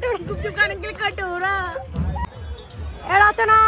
कटोरा गुपचुप खाने के लिए कटोरा रचना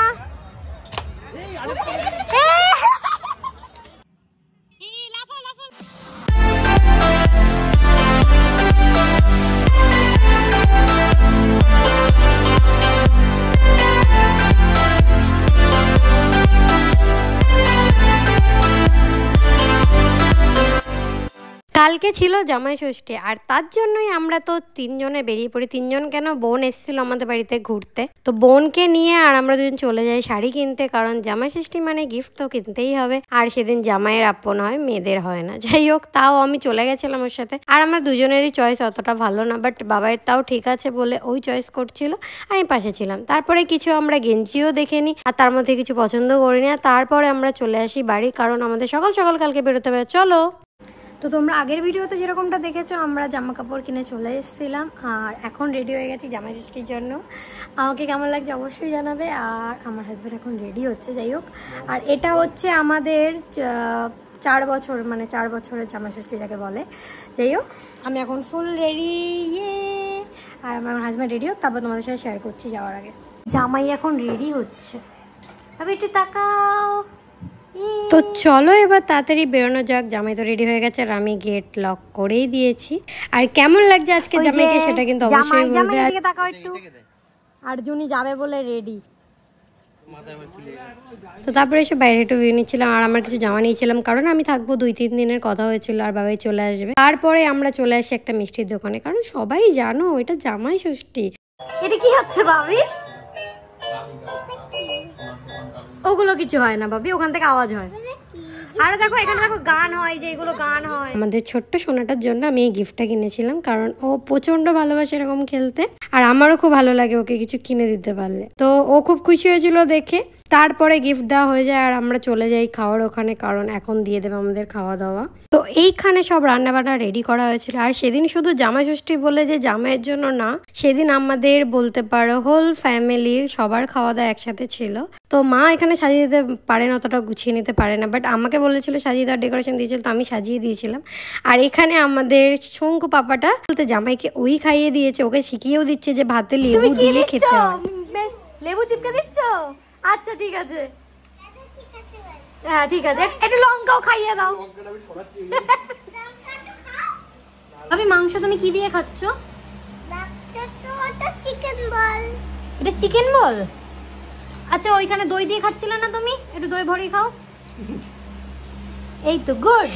কালকে ছিল জামাই ষষ্ঠী আর তার জন্যই আমরা তো তিনজনে বেরিয়ে পড়ি। তিনজন কেন, বোন এসেছিল আমাদের বাড়িতে ঘুরতে, তো বোনকে নিয়ে আর আমরা দুজন চলে যাই শাড়ি কিনতে, কারণ জামাই ষষ্ঠী মানে গিফট তো কিনতেই হবে। আর সেদিন জামাইয়ের আপন হয়, মেয়েদের হয় না। যাই হোক, তাও আমি চলে গেছিলাম ওর সাথে। আর আমার দুজনেরই চয়েস অতটা ভালো না, বাট বাবার তাও ঠিক আছে বলে ওই চয়েস করছিল, আমি পাশে ছিলাম। তারপরে কিছু আমরা গেঞ্জিও দেখে নিই, আর তার মধ্যে কিছু পছন্দ করিনি। আর তারপরে আমরা চলে আসি বাড়ি, কারণ আমাদের সকাল সকাল কালকে বেরোতে হবে। চলো। তো তোমরা আগের ভিডিওতে যেরকমটা দেখেছো, আমরা জামা কাপড় কিনে চলে এসেছিলাম আর এখন রেডি হয়ে গেছি জামাই ষষ্ঠীর জন্য। আমাকে কেমন লাগছে অবশ্যই জানাবে। আর আমার হাজব্যান্ড এখন রেডি হচ্ছে। যাই হোক, আর এটা হচ্ছে আমাদের 4 বছর, মানে 4 বছরের জামাই ষষ্ঠী যাকে বলে। যাই হোক, আমি এখন ফুল রেডি, আর আমার হাজব্যান্ড রেডি হোক, তারপর তোমাদের সাথে শেয়ার করছি যাওয়ার আগে। জামাই এখন রেডি হচ্ছে, তবে একটু তাকাও। তো চলো এবার তাড়াতাড়ি বেরোনো যাক। জামাই তো রেডি হয়ে গেছে আর আমি গেট লক করেই দিয়েছি। আর কেমন লাগছে আজকে জামাইকে সেটা কিন্তু অবশ্যই বলবে। আর জুনি যাবে বলে রেডি। তো তারপরে এসে বাইরে একটু ভিউ নিচ্ছিলাম, আর আমার কিছু জামা নিয়েছিলাম, কারণ আমি থাকবো 2-3 দিনের কথা হয়েছিল আর বাবাই চলে আসবে। তারপরে আমরা চলে আসি একটা মিষ্টির দোকানে, কারণ সবাই জানো এটা জামাই ষষ্ঠী। এটা কি হচ্ছে ভাবি? ওগুলো কিছু হয় না ভাবি, ওখান থেকে আওয়াজ হয়। আর দেখো এখানে দেখো গান হয়, যে এগুলো গান হয়। আমাদের ছোট্ট সোনাটার জন্য আমি এই গিফটটা কিনেছিলাম, কারণ ও প্রচন্ড ভালোবাসে এরকম খেলতে, আর আমারও খুব ভালো লাগে ওকে কিছু কিনে দিতে পারলে। তো ও খুব খুশি হয়েছিল দেখে। তারপরে গিফট দেওয়া হয়ে যায় আর আমরা চলে যাই খাওয়ার ওখানে, কারণ এখন দিয়ে দেবে আমাদের খাওয়া দাওয়া। তো এইখানে সব রান্না বান্না রেডি করা হয়েছিল। আর সেদিন শুধু জামাই ষষ্ঠী বলে যে জামাইয়ের জন্য না, সেদিন আমাদের বলতে পারো হোল ফ্যামিলির সবার খাওয়া দাওয়া একসাথে ছিল। তো মা এখানে সাজিয়ে দিতে পারে না, অতটা গুছিয়ে নিতে পারে না, বাট আমাকে বলেছিল সাজিয়ে দেওয়ার, ডেকোরেশন দিয়েছিল, তো আমি সাজিয়ে দিয়েছিলাম। আর এখানে আমাদের শঙ্কু পাপাটা বলতে জামাইকে ওই খাইয়ে দিয়েছে, ওকে শিখিয়েও দিচ্ছে যে ভাতে লেবু দিয়ে খেতে হয়। লেবু চিপকে দিচ্ছ? আচ্ছা ঠিক আছে, হ্যাঁ ঠিক আছে, একটু লঙ্কাও খাইয়ে দাও। আমি মাংস তুমি কি দিয়ে খাচ্ছ? এটা চিকেন বল। আচ্ছা ওইখানে দই দিয়ে খাচ্ছিলে না তুমি? একটু দই ভরে খাও। এই তো গুড।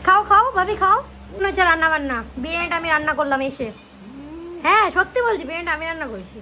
খাও খাও ভাবি খাও। মনে হচ্ছে রান্না বান্না, বিরিয়ানিটা আমি রান্না করলাম এসে। হ্যাঁ সত্যি বলছি, বিরিয়ানিটা আমি রান্না করেছি।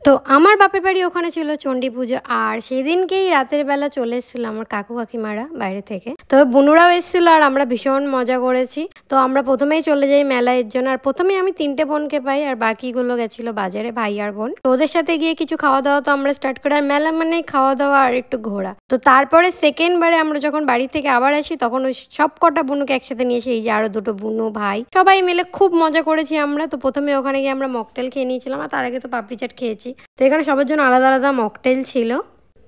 তো আমার বাপের বাড়ি ওখানে ছিল চণ্ডী পুজো, আর সেদিনকেই রাতের বেলা চলে এসেছিল আমার কাকু কাকিমারা বাইরে থেকে। তো বুনুরাও এসেছিল আর আমরা ভীষণ মজা করেছি। তো আমরা প্রথমেই চলে যাই মেলার জন্য, আর প্রথমে আমি 3টে বোনকে পাই আর বাকিগুলো গেছিল বাজারে, ভাই আর বোন। তো ওদের সাথে গিয়ে কিছু খাওয়া দাওয়া তো আমরা স্টার্ট করি, আর মেলা মানে খাওয়া দাওয়া আর একটু ঘোরা। তো তারপরে সেকেন্ড বারে আমরা যখন বাড়ি থেকে আবার আসি, তখন ওই সব কটা বুনুকে একসাথে নিয়ে এসে, এই যে আরো 2টো বুনু ভাই সবাই মিলে খুব মজা করেছি আমরা। তো প্রথমে ওখানে গিয়ে আমরা মকটেল খেয়ে নিয়েছিলাম, আর তার আগে তো পাপড়ি চাট খেয়েছি। তো এখানে সবার জন্য আলাদা আলাদা মকটেল ছিল।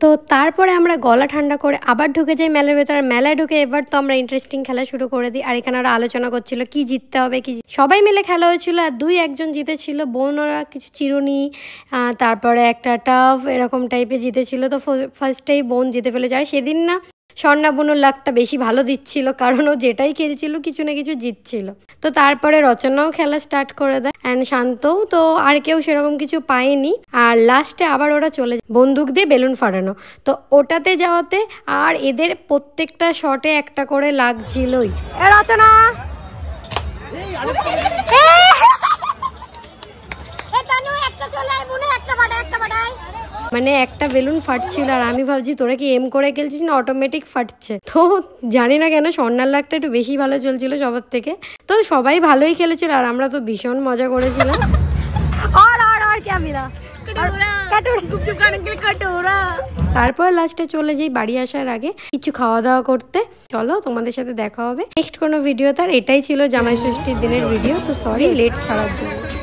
তো তারপরে আমরা গলা ঠান্ডা করে আবার ঢুকে যাই মেলার ভেতর। মেলায় ঢুকে এবার তো আমরা ইন্টারেস্টিং খেলা শুরু করে দিই, আর এখানে ওরা আলোচনা করছিল কি জিততে হবে, কি সবাই মিলে খেলা হয়েছিল। আর 2-1 জিতেছিল, বোন ওরা কিছু চিরুনি, তারপরে একটা টাফ এরকম টাইপের জিতেছিল। তো ফার্স্টেই বোন জিতে ফেলেছে। আর সেদিন না স্বর্ণা বোনের লাকটা বেশি ভালো দিচ্ছিল, কারণ ও যেটাই খেলছিল কিছু না কিছু জিতছিল। তো তারপরে রচনাও খেলা স্টার্ট করে দেয়, অ্যান্ড শান্তও। তো আর কেউ সেরকম কিছু পায়নি। আর লাস্টে আবার ওরা চলে যায় বন্দুক দিয়ে বেলুন ফাটানো। তো ওটাতে যাওয়াতে আর এদের প্রত্যেকটা শটে একটা করে লাগছিলই। রচনা মানে একটা বেলুন ফাটছিল, আর আমি ভাবছি তোরা কি এম করে খেলছিস না অটোমেটিক ফাটছে। তো জানি না কেন স্বর্ণার লাকটা একটু বেশি ভালো চলছিল সবার থেকে। তো সবাই ভালোই খেলেছিল আর আমরা তো ভীষণ মজা করেছিলাম। তারপর লাস্টে চলে যাই বাড়ি আসার আগে কিছু খাওয়া দাওয়া করতে। চলো তোমাদের সাথে দেখা হবে নেক্সট কোনো ভিডিও। তার এটাই ছিল জামাই ষষ্ঠীর দিনের ভিডিও। তো সরি লেট ছাড়ার জন্য।